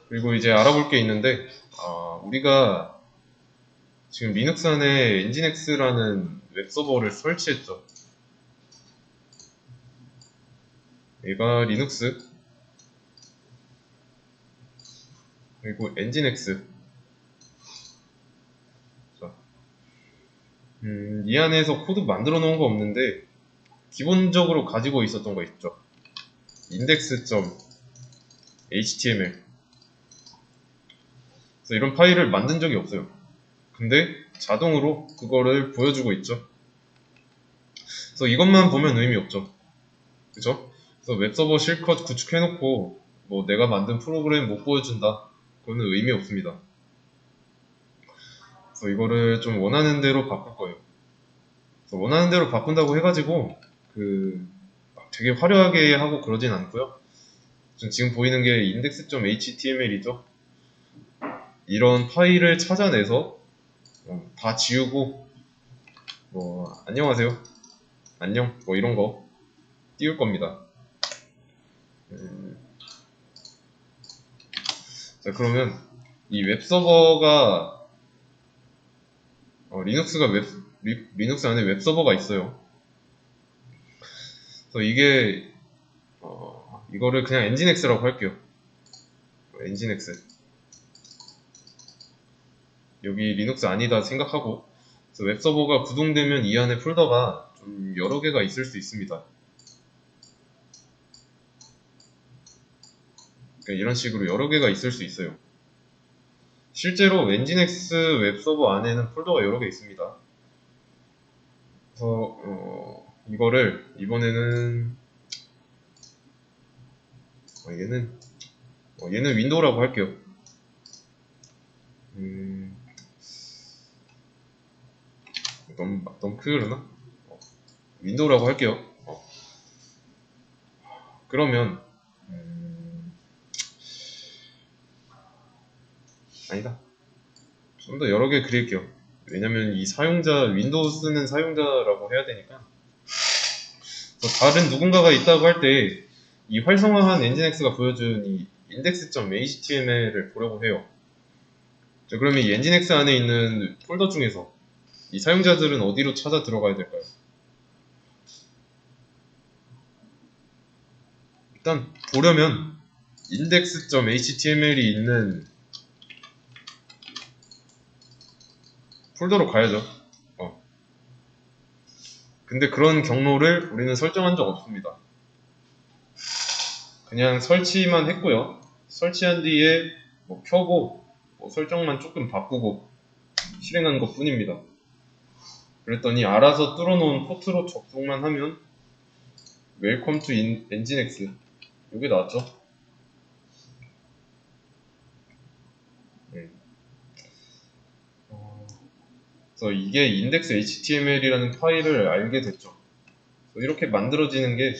그리고 이제 알아볼 게 있는데, 우리가 지금 리눅스 안에 엔진엑스라는 웹서버를 설치했죠. 얘가 리눅스, 그리고 엔진엑스. 자, 이 안에서 코드 만들어 놓은 거 없는데, 기본적으로 가지고 있었던 거 있죠. index.html. 그래서 이런 파일을 만든 적이 없어요. 근데 자동으로 그거를 보여주고 있죠. 그래서 이것만 보면 의미 없죠. 그죠? 그래서 웹서버 실컷 구축해놓고 뭐 내가 만든 프로그램 못 보여준다. 그거는 의미 없습니다. 그래서 이거를 좀 원하는 대로 바꿀 거예요. 그래서 원하는 대로 바꾼다고 해가지고 막 되게 화려하게 하고 그러진 않고요. 지금 보이는 게 index.html이죠. 이런 파일을 찾아내서 다 지우고 뭐 안녕하세요, 안녕, 뭐 이런 거 띄울 겁니다. 자, 그러면 이 웹서버가 리눅스 안에 웹서버가 있어요. 그래서 이거를 그냥 엔진엑스라고 할게요. 엔진엑스. 여기 리눅스 아니다 생각하고, 그래서 웹서버가 구동되면 이 안에 폴더가 좀 여러 개가 있을 수 있습니다. 그러니까 이런 식으로 여러 개가 있을 수 있어요. 실제로 엔진엑스 웹서버 안에는 폴더가 여러 개 있습니다. 그래서 이거를 이번에는 얘는 윈도우라고 할게요. 너무 크게 그러나? 윈도우라고 할게요. 그러면 아니다. 좀 더 여러 개 그릴게요. 왜냐면 이 윈도우 쓰는 사용자라고 해야 되니까. 다른 누군가가 있다고 할 때 이 활성화한 엔진엑스가 보여준 이 index.html을 보려고 해요. 자, 그러면 이 엔진엑스 안에 있는 폴더 중에서 이 사용자들은 어디로 찾아 들어가야 될까요? 일단 보려면 index.html이 있는 폴더로 가야죠. 근데 그런 경로를 우리는 설정한 적 없습니다. 그냥 설치만 했고요. 설치한 뒤에 뭐 켜고 뭐 설정만 조금 바꾸고 실행한 것 뿐입니다. 그랬더니 알아서 뚫어놓은 포트로 접속만 하면 Welcome to Nginx 이게 나왔죠. 그래서 이게 index.html이라는 파일을 알게 됐죠. 이렇게 만들어지는 게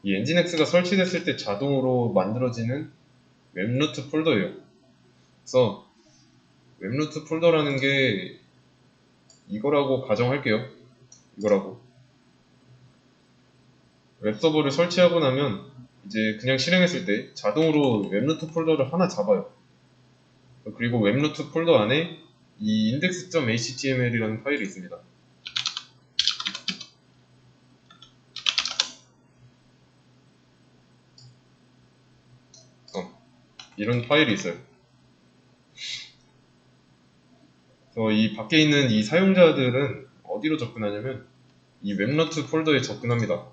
이 nginx가 설치됐을 때 자동으로 만들어지는 웹루트 폴더예요. 그래서 웹루트 폴더라는 게 이거라고 가정할게요. 이거라고. 웹서버를 설치하고 나면 이제 그냥 실행했을 때 자동으로 웹루트 폴더를 하나 잡아요. 그리고 웹루트 폴더 안에 이 index.html이라는 파일이 있습니다. 이런 파일이 있어요. 그래서 이 밖에 있는 이 사용자들은 어디로 접근하냐면 이 웹루트 폴더에 접근합니다.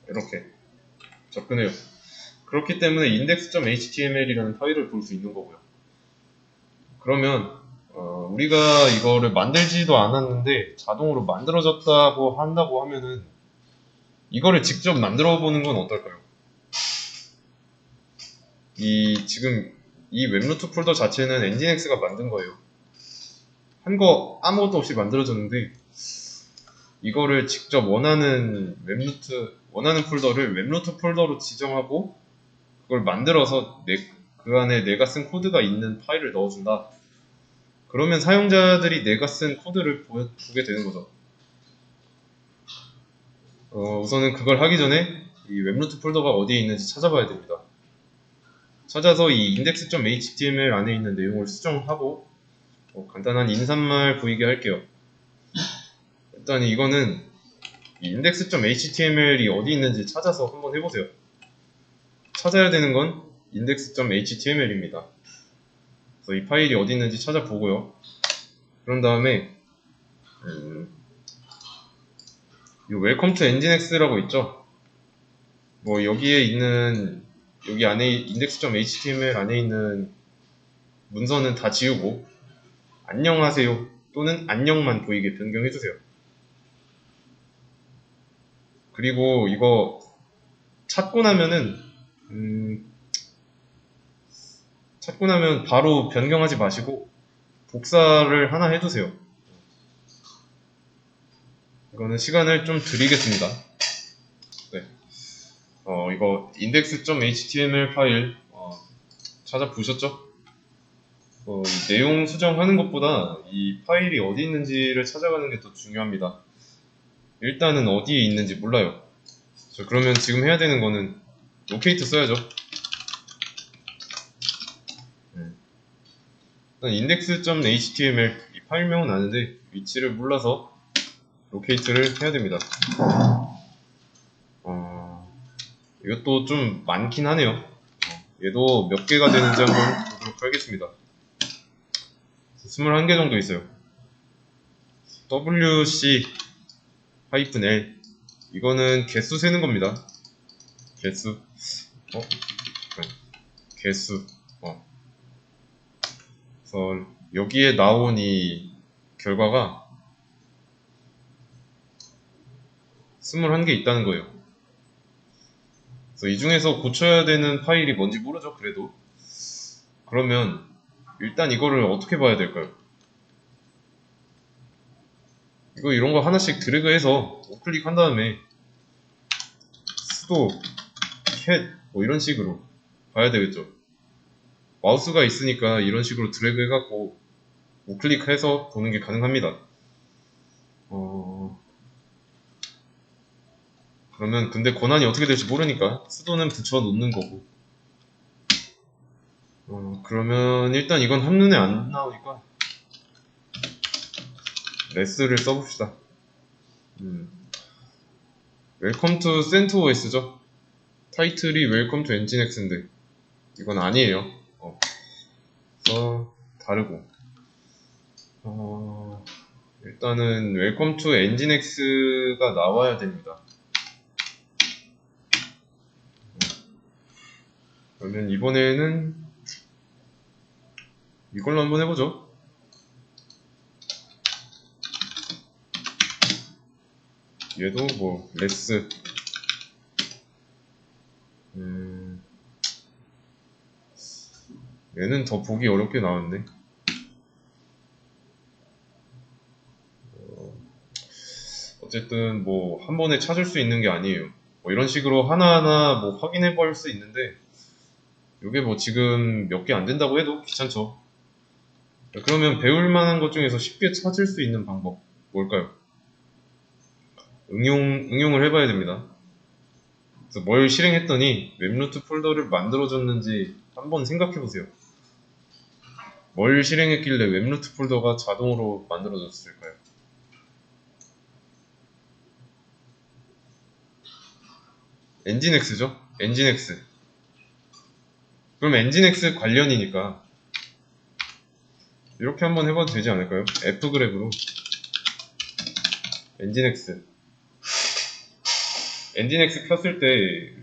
이렇게 접근해요. 그렇기 때문에 index.html이라는 파일을 볼 수 있는 거고요. 그러면 우리가 이거를 만들지도 않았는데 자동으로 만들어졌다고 한다고 하면은 이거를 직접 만들어 보는 건 어떨까요? 지금 이 웹루트 폴더 자체는 엔진엑스가 만든 거예요. 한 거 아무것도 없이 만들어졌는데 이거를 직접 원하는 폴더를 웹루트 폴더로 지정하고 그걸 만들어서 그 안에 내가 쓴 코드가 있는 파일을 넣어준다. 그러면 사용자들이 내가 쓴 코드를 보게 되는 거죠. 우선은 그걸 하기 전에 이 웹루트 폴더가 어디에 있는지 찾아봐야 됩니다. 찾아서 이 index.html 안에 있는 내용을 수정하고 간단한 인사말 보이게 할게요. 일단 이거는 이 index.html이 어디 있는지 찾아서 한번 해보세요. 찾아야 되는 건 index.html입니다. 그래서 이 파일이 어디 있는지 찾아보고요. 그런 다음에 이 welcome to nginx라고 있죠. 뭐 여기에 있는 여기 안에 index.html 안에 있는 문서는 다 지우고 안녕하세요 또는 안녕만 보이게 변경해주세요. 그리고 이거 찾고 나면 바로 변경하지 마시고 복사를 하나 해두세요. 이거는 시간을 좀 드리겠습니다. 네. 이거 index.html 파일 찾아보셨죠? 이 내용 수정하는 것보다 이 파일이 어디 있는지를 찾아가는 게 더 중요합니다. 일단은 어디에 있는지 몰라요. 그러면 지금 해야 되는 거는 locate 써야죠. 일단 index.html 이 파일명은 아는데 위치를 몰라서 locate를 해야 됩니다. 이것도 좀 많긴 하네요. 얘도 몇 개가 되는지 한번 보도록 하겠습니다. 21개 정도 있어요. wc-l 이거는 개수 세는 겁니다. 개수 개수 그래서 여기에 나온 이 결과가 21개 있다는 거예요. 그래서 이 중에서 고쳐야 되는 파일이 뭔지 모르죠. 그래도 그러면 일단 이거를 어떻게 봐야 될까요? 이런 거 하나씩 드래그해서 우클릭 한 다음에 sudo cat 뭐 이런 식으로 봐야 되겠죠. 마우스가 있으니까 이런 식으로 드래그 해갖고 우클릭해서 보는 게 가능합니다. 그러면 근데 권한이 어떻게 될지 모르니까 sudo는 붙여 놓는 거고 그러면 일단 이건 한눈에 안 나오니까 less를 써봅시다. welcome to CentOS죠. 타이틀이 welcome to nginx인데 이건 아니에요. 그래서 다르고 일단은 welcome to nginx가 나와야 됩니다. 그러면 이번에는 이걸로 한번 해보죠. 얘도 뭐 less 얘는 더 보기 어렵게 나왔네. 어쨌든 뭐 한 번에 찾을 수 있는 게 아니에요. 뭐 이런 식으로 하나하나 뭐 확인해 볼 수 있는데 이게 뭐 지금 몇 개 안 된다고 해도 귀찮죠. 그러면 배울 만한 것 중에서 쉽게 찾을 수 있는 방법 뭘까요? 응용을 해봐야 됩니다. 그래서 뭘 실행했더니 웹루트 폴더를 만들어줬는지 한번 생각해보세요. 뭘 실행했길래 웹루트 폴더가 자동으로 만들어졌을까요? nginx죠? nginx. 그럼 nginx 관련이니까 이렇게 한번 해봐도 되지 않을까요? fgrep으로 nginx 켰을 때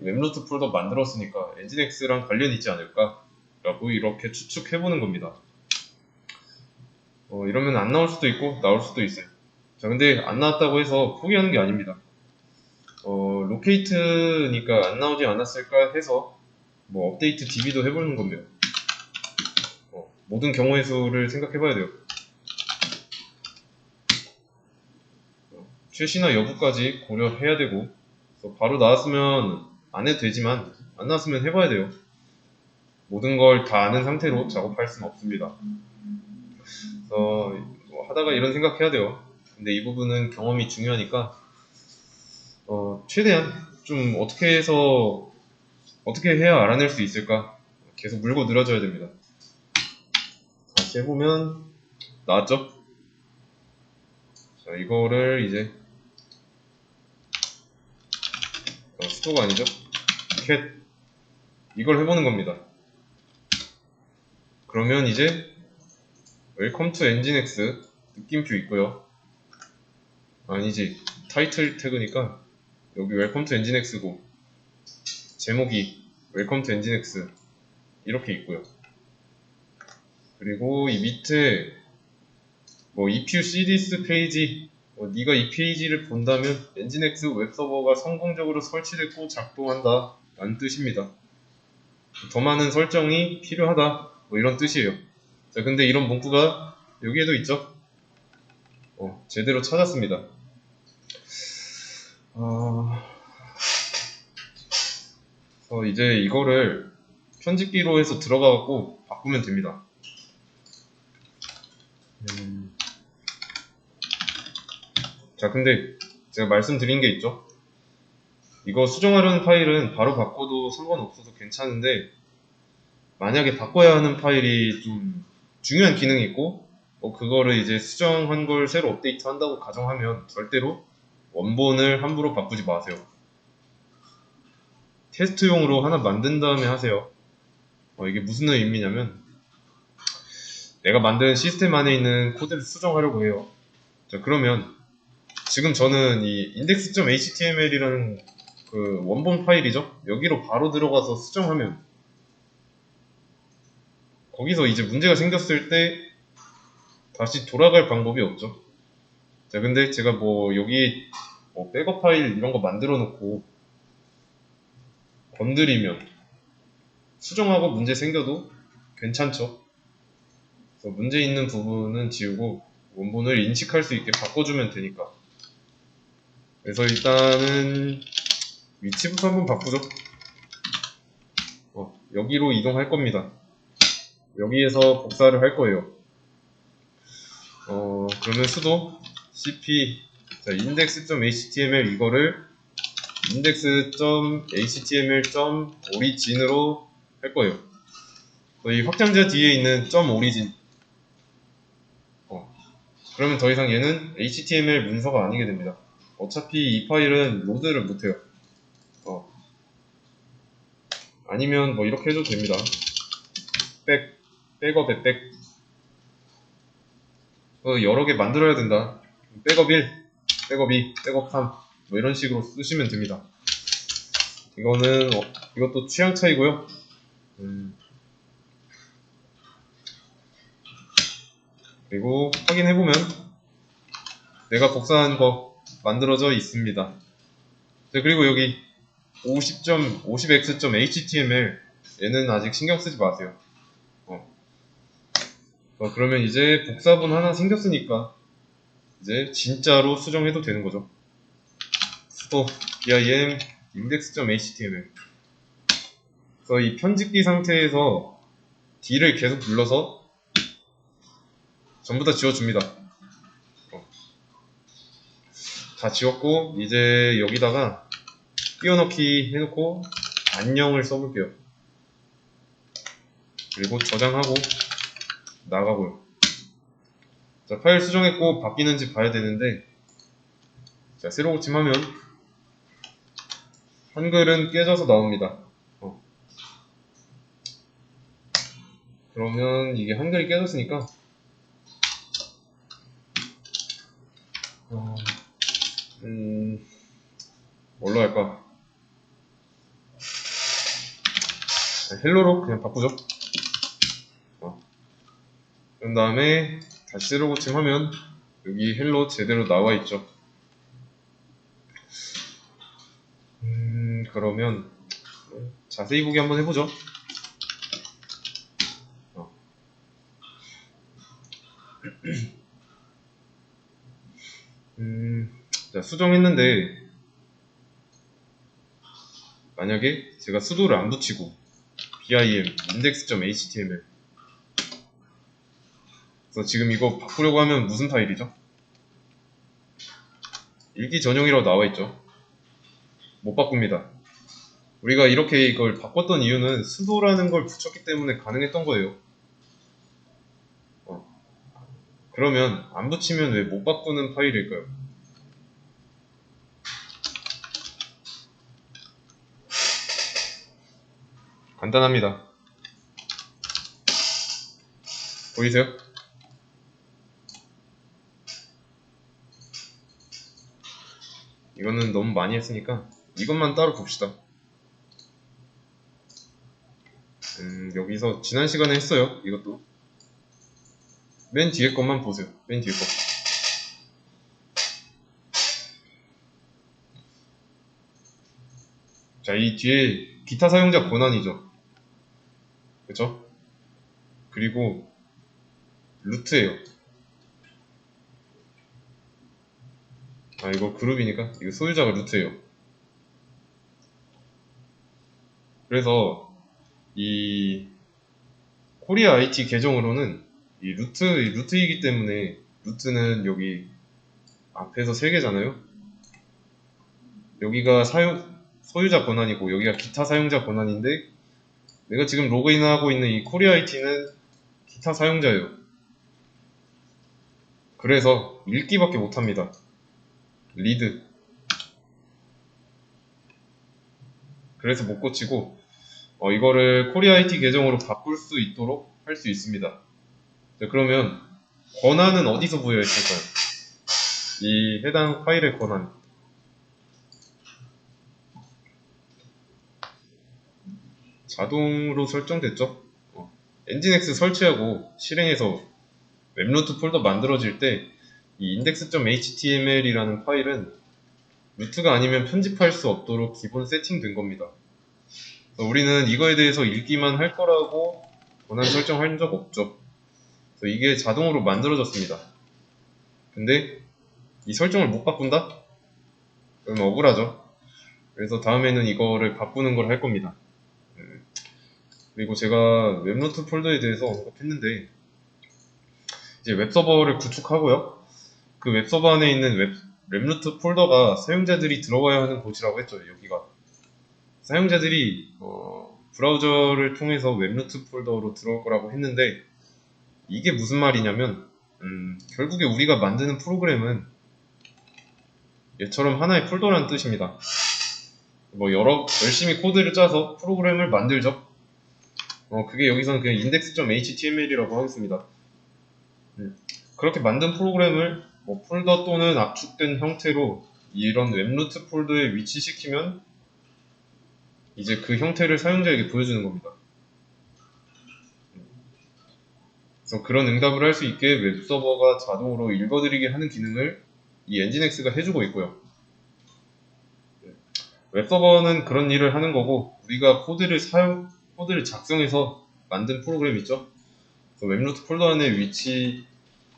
웹루트 폴더 만들었으니까 nginx랑 관련이 있지 않을까? 라고 이렇게 추측해보는 겁니다. 이러면 안 나올 수도 있고 나올 수도 있어요. 자, 근데 안 나왔다고 해서 포기하는 게 아닙니다. 로케이트니까 안 나오지 않았을까 해서 뭐 업데이트 db도 해보는 겁니다. 모든 경우의 수를 생각해봐야 돼요. 최신화 여부까지 고려해야 되고 바로 나왔으면 안 해도 되지만 안 나왔으면 해봐야 돼요. 모든 걸 다 아는 상태로 작업할 수는 없습니다. 그래서 뭐 하다가 이런 생각 해야 돼요. 근데 이 부분은 경험이 중요하니까 최대한 좀 어떻게 해야 알아낼 수 있을까 계속 물고 늘어져야 됩니다. 다시 해보면 나왔죠? 자, 이거를 이제 수도가 아니죠? cat 이걸 해보는 겁니다. 그러면 이제 Welcome to nginx 느낌표 있고요. 아니지, 타이틀 태그니까 여기 Welcome to nginx고 제목이 Welcome to nginx 이렇게 있고요. 그리고 이 밑에 뭐 if you see this 페이지, 네가 이 페이지를 본다면 nginx 웹서버가 성공적으로 설치됐고 작동한다 라는 뜻입니다. 더 많은 설정이 필요하다 뭐 이런 뜻이에요. 자, 근데 이런 문구가 여기에도 있죠? 제대로 찾았습니다. 이제 이거를 편집기로 해서 들어가갖고 바꾸면 됩니다. 자, 근데 제가 말씀드린 게 있죠? 이거 수정하려는 파일은 바로 바꿔도 상관없어서 괜찮은데 만약에 바꿔야 하는 파일이 좀 중요한 기능이 있고 그거를 이제 수정한 걸 새로 업데이트 한다고 가정하면 절대로 원본을 함부로 바꾸지 마세요. 테스트용으로 하나 만든 다음에 하세요. 이게 무슨 의미냐면 내가 만든 시스템 안에 있는 코드를 수정하려고 해요. 자, 그러면 지금 저는 이 index.html이라는 그 원본 파일이죠. 여기로 바로 들어가서 수정하면 거기서 이제 문제가 생겼을 때 다시 돌아갈 방법이 없죠. 자, 근데 제가 뭐 여기 백업 파일 이런 거 만들어 놓고 건드리면 수정하고 문제 생겨도 괜찮죠. 그래서 문제 있는 부분은 지우고 원본을 인식할 수 있게 바꿔주면 되니까. 그래서 일단은 위치부터 한번 바꾸죠. 여기로 이동할 겁니다. 여기에서 복사를 할 거예요. 그러면 수도 cp 자, index.html 이거를 index.html.origin으로 할 거예요. 이 확장자 뒤에 있는 .origin 그러면 더 이상 얘는 html 문서가 아니게 됩니다. 어차피 이 파일은 로드를 못해요. 아니면 뭐 이렇게 해도 됩니다. 백업에 여러 개 만들어야 된다. 백업 1, 백업 2, 백업 3 뭐 이런 식으로 쓰시면 됩니다. 이것도 취향 차이고요. 그리고 확인해보면 내가 복사한 거 만들어져 있습니다. 그리고 여기 50x.html 얘는 아직 신경 쓰지 마세요. 그러면 이제 복사본 하나 생겼으니까 이제 진짜로 수정해도 되는 거죠. 수도 bim index.html 그래서 이 편집기 상태에서 D를 계속 눌러서 전부 다 지워줍니다. 다 지웠고 이제 여기다가 띄워넣기 해놓고 안녕을 써볼게요. 그리고 저장하고 나가고요. 자, 파일 수정했고 바뀌는지 봐야 되는데 자, 새로 고침하면 한글은 깨져서 나옵니다. 그러면 이게 한글이 깨졌으니까 뭘로 할까? 헬로로 그냥 바꾸죠. 그런 다음에 다시 새로 고침하면 여기 헬로 제대로 나와 있죠. 그러면 자세히 보기 한번 해보죠. 자, 수정했는데 만약에 제가 수도를 안 붙이고 bim index.html 그래서 지금 이거 바꾸려고 하면 무슨 파일이죠? 읽기 전용이라고 나와있죠. 못 바꿉니다. 우리가 이렇게 이걸 바꿨던 이유는 수도라는 걸 붙였기 때문에 가능했던 거예요. 그러면 안 붙이면 왜 못 바꾸는 파일일까요? 간단합니다. 보이세요? 이거는 너무 많이 했으니까 이것만 따로 봅시다. 여기서 지난 시간에 했어요. 이것도 맨 뒤에 것만 보세요. 맨 뒤에 거. 자, 이 뒤에 기타 사용자 권한이죠. 그쵸? 그리고 루트예요. 아, 이거 그룹이니까 이거 소유자가 루트예요. 그래서 이 코리아 IT 계정으로는 이 루트이기 때문에 루트는 여기 앞에서 3개잖아요. 여기가 소유자 권한이고 여기가 기타 사용자 권한인데 내가 지금 로그인하고 있는 이 코리아 IT는 기타 사용자예요. 그래서 읽기밖에 못합니다. 리드. 그래서 못 고치고 이거를 코리아 IT 계정으로 바꿀 수 있도록 할 수 있습니다. 자, 그러면 권한은 어디서 부여했을까요? 이 해당 파일의 권한. 자동으로 설정됐죠? 엔진엑스 설치하고 실행해서 웹루트 폴더 만들어질 때 이 index.html이라는 파일은 루트가 아니면 편집할 수 없도록 기본 세팅된 겁니다. 우리는 이거에 대해서 읽기만 할 거라고 권한 설정한 적 없죠. 그래서 이게 자동으로 만들어졌습니다. 근데 이 설정을 못 바꾼다? 그러면 억울하죠. 그래서 다음에는 이거를 바꾸는 걸 할 겁니다. 그리고 제가 웹노트 폴더에 대해서 언급했는데 이제 웹서버를 구축하고요. 그 웹서버 안에 있는 웹노트 폴더가 사용자들이 들어가야 하는 곳이라고 했죠. 여기가 사용자들이 브라우저를 통해서 웹노트 폴더로 들어올 거라고 했는데 이게 무슨 말이냐면 결국에 우리가 만드는 프로그램은 얘처럼 하나의 폴더라는 뜻입니다. 열심히 코드를 짜서 프로그램을 만들죠. 그게 여기서는 그냥 index.html이라고 하겠습니다. 그렇게 만든 프로그램을 폴더 또는 압축된 형태로 이런 웹루트 폴더에 위치시키면 이제 그 형태를 사용자에게 보여주는 겁니다. 그래서 그런 응답을 할 수 있게 웹서버가 자동으로 읽어드리게 하는 기능을 이 엔진엑스가 해주고 있고요. 웹서버는 그런 일을 하는 거고 우리가 코드를 작성해서 만든 프로그램 있죠? 그래서 웹루트 폴더 안에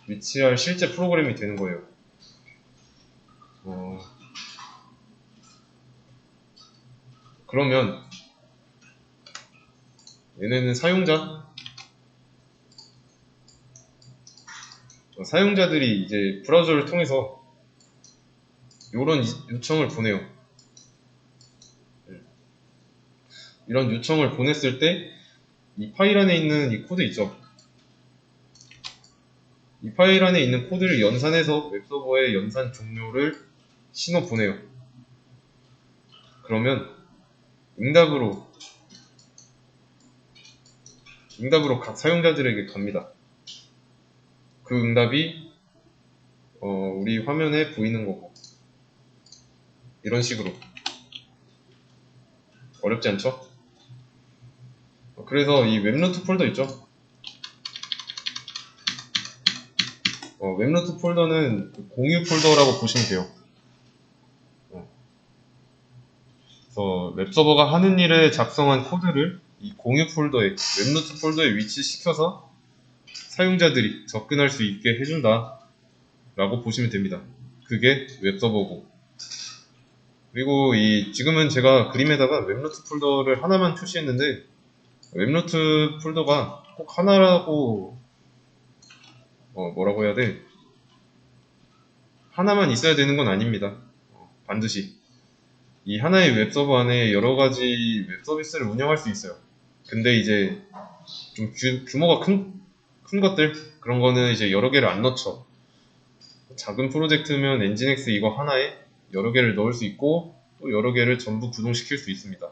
위치할 실제 프로그램이 되는 거예요. 그러면 얘네는 사용자들이 이제 브라우저를 통해서 이런 요청을 보내요. 이런 요청을 보냈을 때 이 파일 안에 있는 이 코드 있죠. 이 파일 안에 있는 코드를 연산해서 웹서버에 연산 종료를 신호 보내요. 그러면 응답으로 각 사용자들에게 갑니다. 그 응답이 우리 화면에 보이는 거고 이런 식으로 어렵지 않죠? 그래서 이 웹노트 폴더 있죠? 웹노트 폴더는 공유 폴더라고 보시면 돼요. 그래서 웹서버가 하는 일에 작성한 코드를 이 공유 폴더에 웹노트 폴더에 위치시켜서 사용자들이 접근할 수 있게 해준다 라고 보시면 됩니다. 그게 웹서버고 그리고 지금은 제가 그림에다가 웹노트 폴더를 하나만 표시했는데 웹노트 폴더가 꼭 하나라고 뭐라고 해야 돼? 하나만 있어야 되는 건 아닙니다. 반드시. 이 하나의 웹 서버 안에 여러 가지 웹 서비스를 운영할 수 있어요. 근데 이제 좀 규모가 큰 것들? 그런 거는 이제 여러 개를 안 넣죠. 작은 프로젝트면 엔진엑스 이거 하나에 여러 개를 넣을 수 있고 또 여러 개를 전부 구동시킬 수 있습니다.